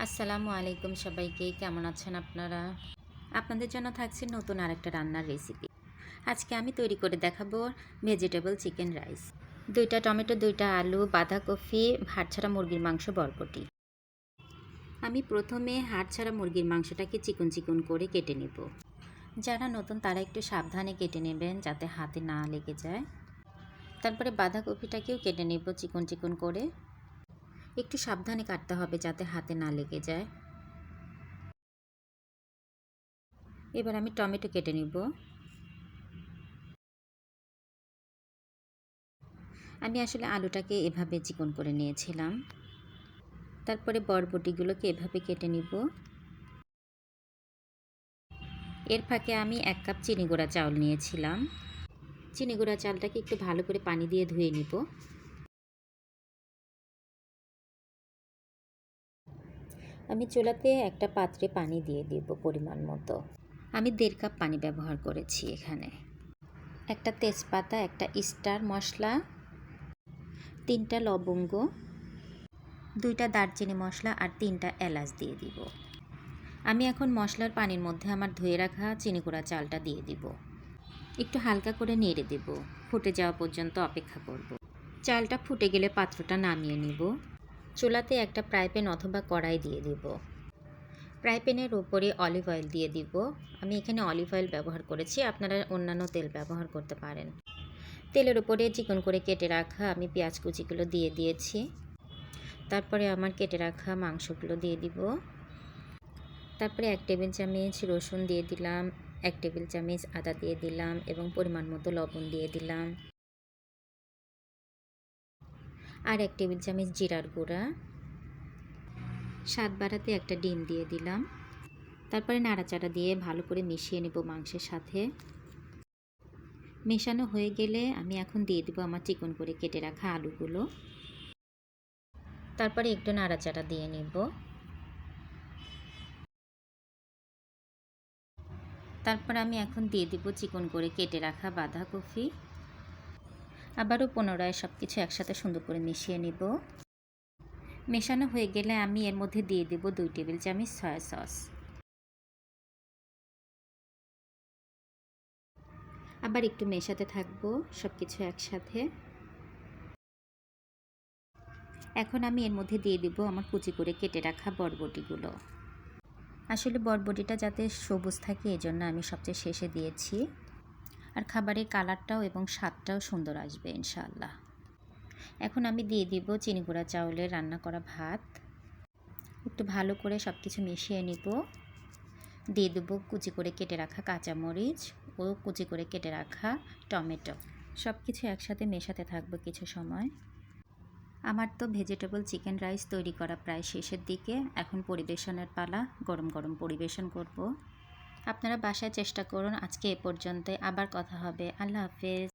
আসসালামু আলাইকুম সবাইকে, কেমন আছেন আপনারা? আপনাদের জন্য থাকছে নতুন আরেকটা রান্নার রেসিপি। আজকে আমি তৈরি করে দেখাবো ভেজিটেবল চিকেন রাইস। 2টা টমেটো, 2টা আলু, বাঁধাকপি, হাড় ছাড়া মুরগির মাংস, বরবটি। আমি প্রথমে হাড় ছাড়া মুরগির মাংসটাকে চিকন চিকন করে কেটে নেব। যারা নতুন তারা একটু সাবধানে কেটে নেবেন যাতে হাতে না লেগে যায়। তারপরে বাঁধাকপিটাকেও কেটে নেব চিকন চিকন করে। একটু সাবধানে কাটতে হবে যাতে হাতে না লেগে যায়। এবার আমি টমেটো কেটে নিব। আমি আসলে আলুটাকে এভাবে চিকন করে নিয়েছিলাম। তারপরে বরবটিগুলোকে এভাবে কেটে নিব। এর ফাঁকে আমি 1 কাপ চিনি গুঁড়া চাউল নিয়েছিলাম। চিনি গুঁড়া চালটাকে একটু ভালো করে পানি দিয়ে ধুয়ে নিব। আমি চুলাতে একটা পাত্রে পানি দিয়ে দিব পরিমাণ মতো। আমি 1.5 কাপ পানি ব্যবহার করেছি এখানে। একটা তেজপাতা, একটা স্টার মশলা, 3টা লবঙ্গ, 2টা দারচিনি মশলা আর 3টা এলাচ দিয়ে দিব। আমি এখন মশলার পানির মধ্যে আমার ধুয়ে রাখা চিনি গুঁড়া চালটা দিয়ে দিব। একটু হালকা করে নেড়ে দেব। ফুটে যাওয়া পর্যন্ত অপেক্ষা করব। চালটা ফুটে গেলে পাত্রটা নামিয়ে নিব। চুলাতে একটা ফ্রাই প্যান অথবা কড়াই দিয়ে দিব। ফ্রাই প্যানের উপরে অলিভ অয়েল দিয়ে দিব। আমি এখানে অলিভ অয়েল ব্যবহার করেছি, আপনারা অন্যান্য তেল ব্যবহার করতে পারেন। তেলের উপরে চিকন করে কেটে রাখা আমি পেঁয়াজ কুচিগুলো দিয়ে দিয়েছি। তারপরে আমার কেটে রাখা মাংসগুলো দিয়ে দিব। তারপরে 1 টেবিল চামচ রসুন দিয়ে দিলাম, 1 টেবিল চামচ আদা দিয়ে দিলাম এবং পরিমাণ মতো লবণ দিয়ে দিলাম। আর 1 টেবিল চামচ জিরার গুঁড়া। স্বাদ বাড়াতে একটা ডিম দিয়ে দিলাম। তারপরে নাড়াচাড়া দিয়ে ভালো করে মিশিয়ে নেব মাংসের সাথে। মেশানো হয়ে গেলে আমি এখন দিয়ে দেব আমার চিকন করে কেটে রাখা আলুগুলো। তারপরে একটু নাড়াচাড়া দিয়ে নেব। তারপর আমি এখন দিয়ে দিব চিকন করে কেটে রাখা বাঁধাকপি। আবারও পুনরায় সব কিছু একসাথে সুন্দর করে মিশিয়ে নেব। মেশানো হয়ে গেলে আমি এর মধ্যে দিয়ে দেব 2 টেবিল চামচ সয়া সস। আবার একটু মেশাতে থাকবো সব কিছু একসাথে। এখন আমি এর মধ্যে দিয়ে দেব আমার কুচি করে কেটে রাখা বরবটিগুলো। আসলে বরবটিটা যাতে সবুজ থাকে এজন্য আমি সবচেয়ে শেষে দিয়েছি। আর খাবারের কালারটাও এবং স্বাদটাও সুন্দর আসবে ইনশাআল্লাহ। এখন আমি দিয়ে দিব চিনি গুঁড়া চাউলের রান্না করা ভাত। একটু ভালো করে সব কিছু মিশিয়ে নিব। দিয়ে দেবো কুচি করে কেটে রাখা কাঁচামরিচ ও কুচি করে কেটে রাখা টমেটো। সব কিছু একসাথে মেশাতে থাকবো কিছু সময়। আমার তো ভেজিটেবল চিকেন রাইস তৈরি করা প্রায় শেষের দিকে। এখন পরিবেশনের পালা। গরম গরম পরিবেশন করব। আপনারা বাসায় চেষ্টা করুন। আজকে এ পর্যন্তই। আবার কথা হবে। আল্লাহ হাফেজ।